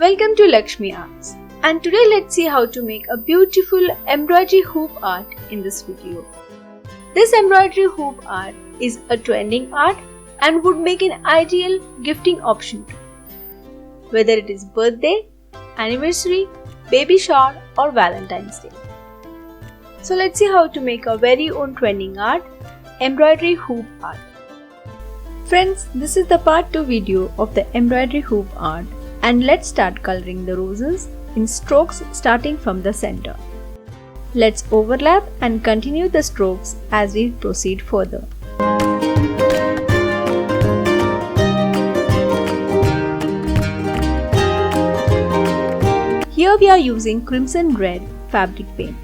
Welcome to Lakshmi Arts, and today let's see how to make a beautiful embroidery hoop art in this video. This embroidery hoop art is a trending art and would make an ideal gifting option too, whether it is birthday, anniversary, baby shower or Valentine's Day. So let's see how to make our very own trending art, embroidery hoop art. Friends, this is the part 2 video of the embroidery hoop art, and let's start coloring the roses in strokes starting from the center. Let's overlap and continue the strokes as we proceed further. Here we are using crimson red fabric paint.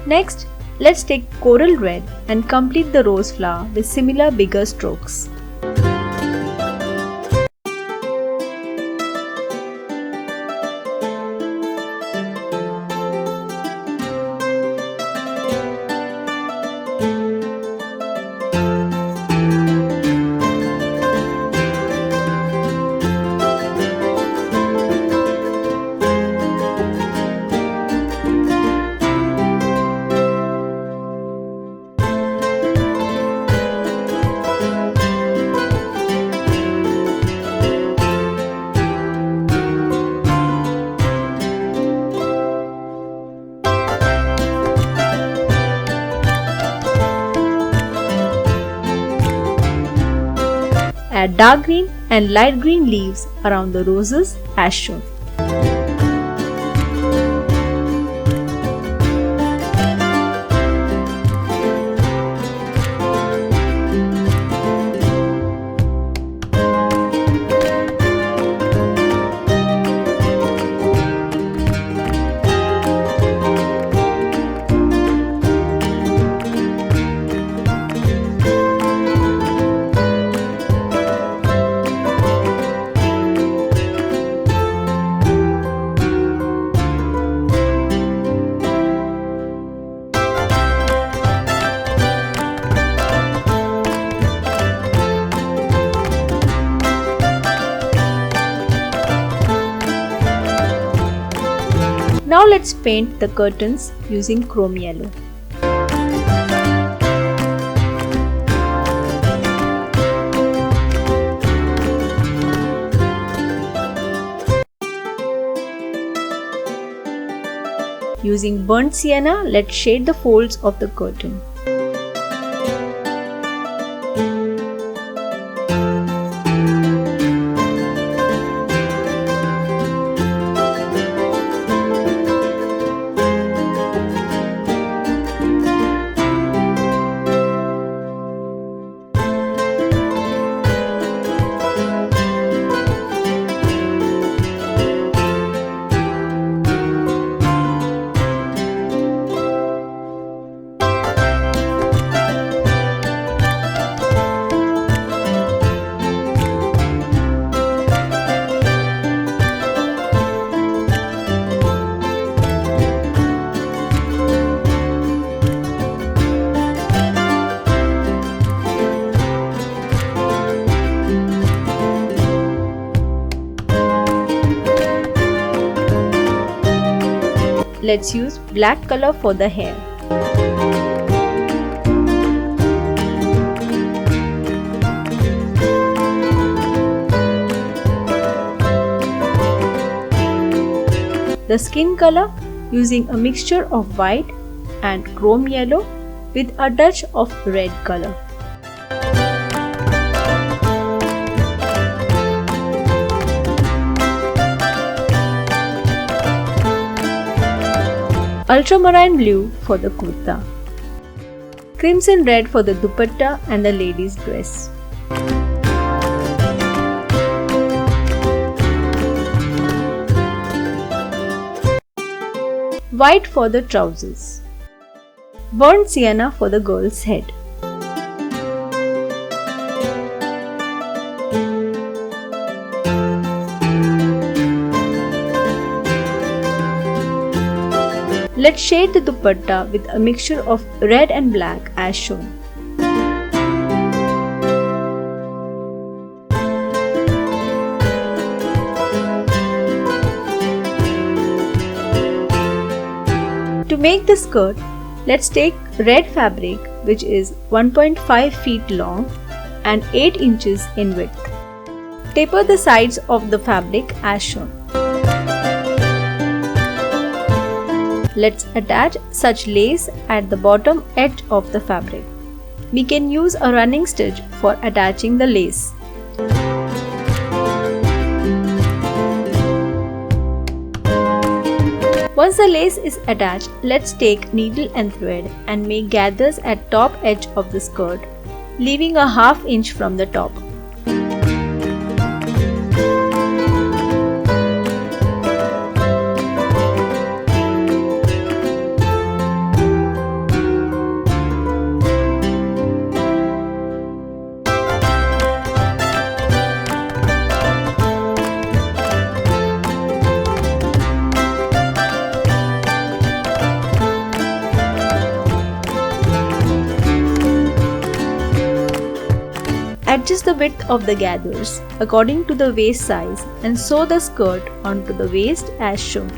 Next, let's take coral red and complete the rose flower with similar bigger strokes. Add dark green and light green leaves around the roses as shown. Now let's paint the curtains using chrome yellow. Using burnt sienna, let's shade the folds of the curtain. Let's use black color for the hair. The skin color using a mixture of white and chrome yellow with a touch of red color. Ultramarine blue for the kurta. Crimson red for the dupatta and the lady's dress. white for the trousers, burnt sienna for the girl's head. Let's shade the dupatta with a mixture of red and black as shown. To make the skirt, let's take red fabric, which is 1.5 feet long and 8 inches in width. Taper the sides of the fabric as shown. Let's attach such lace at the bottom edge of the fabric. We can use a running stitch for attaching the lace. Once the lace is attached, let's take needle and thread and make gathers at top edge of the skirt, leaving a half inch from the top. Adjust the width of the gathers according to the waist size and sew the skirt onto the waist as shown.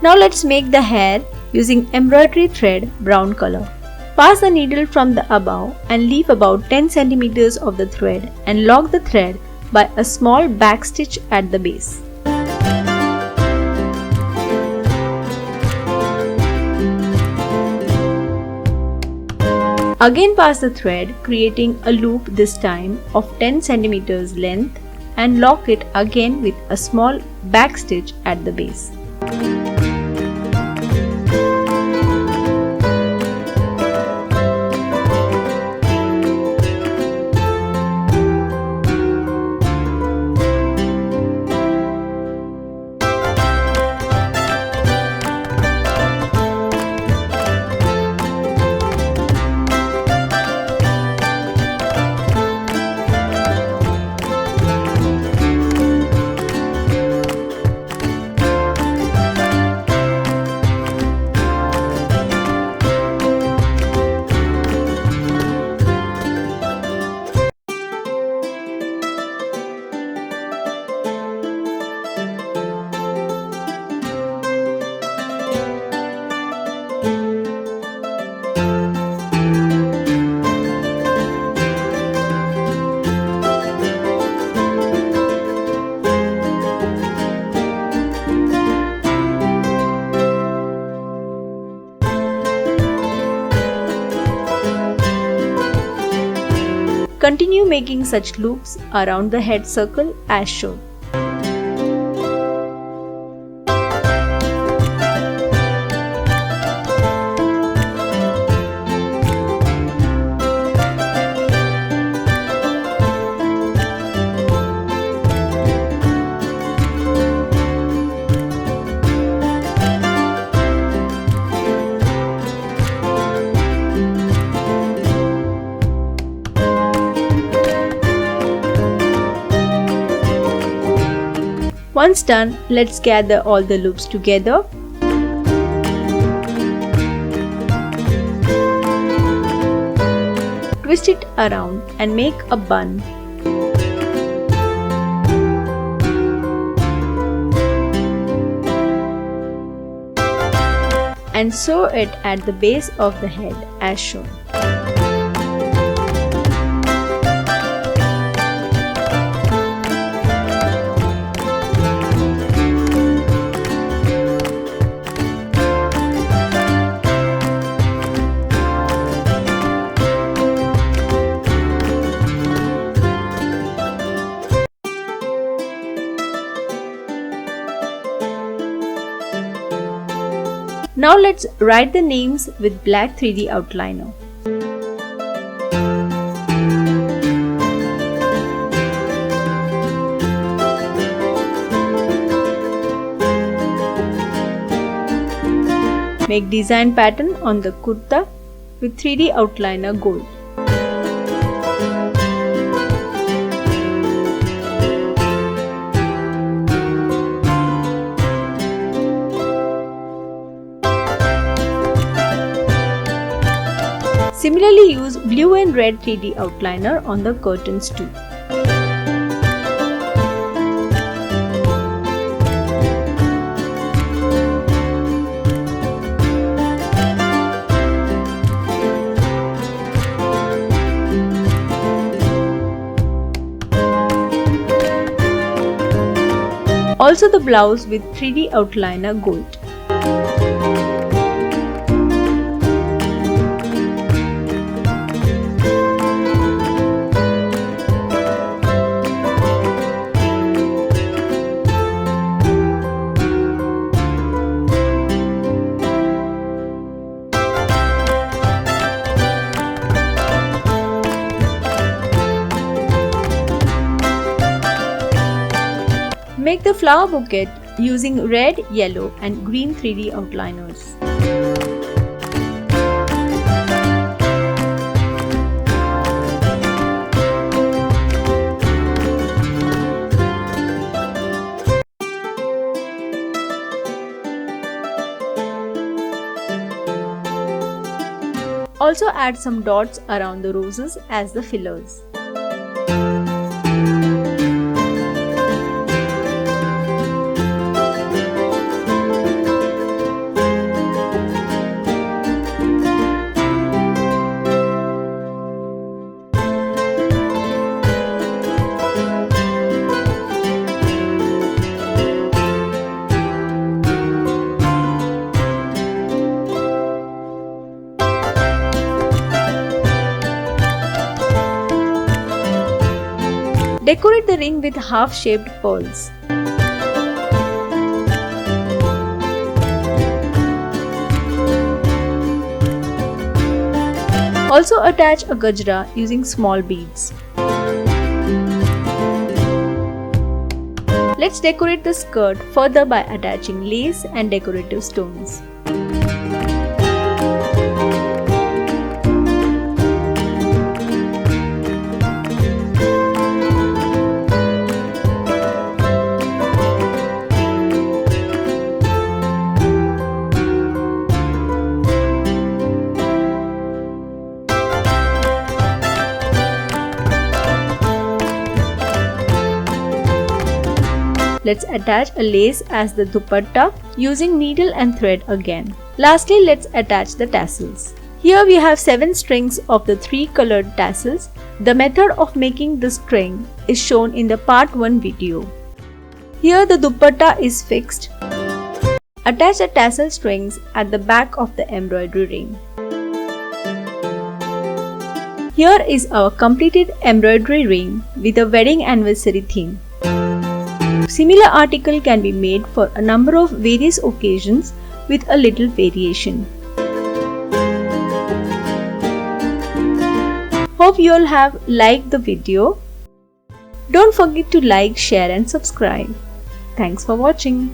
Now let's make the hair using embroidery thread brown color. Pass the needle from the above and leave about 10 cm of the thread and lock the thread by a small back stitch at the base. Again pass the thread, creating a loop this time of 10 cm length and lock it again with a small back stitch at the base. Continue making such loops around the head circle as shown. Once done, let's gather all the loops together. Twist it around and make a bun. and sew it at the base of the head as shown. Now let's write the names with black 3D outliner. Make design pattern on the kurta with 3D outliner gold. Similarly, use blue and red 3D outliner on the curtains too. Also the blouse with 3D outliner gold. Make the flower bouquet using red, yellow and green 3D outliners. Also add some dots around the roses as the fillers. Decorate the ring with half-shaped pearls. Also attach a gajra using small beads. Let's decorate the skirt further by attaching lace and decorative stones. Let's attach a lace as the dupatta using needle and thread again. Lastly, let's attach the tassels. Here we have 7 strings of the 3 colored tassels. The method of making the string is shown in the part 1 video. Here the dupatta is fixed. Attach the tassel strings at the back of the embroidery ring. Here is our completed embroidery ring with a wedding anniversary theme. Similar article can be made for a number of various occasions with a little variation. Hope you all have liked the video. Don't forget to like, share and subscribe. Thanks for watching.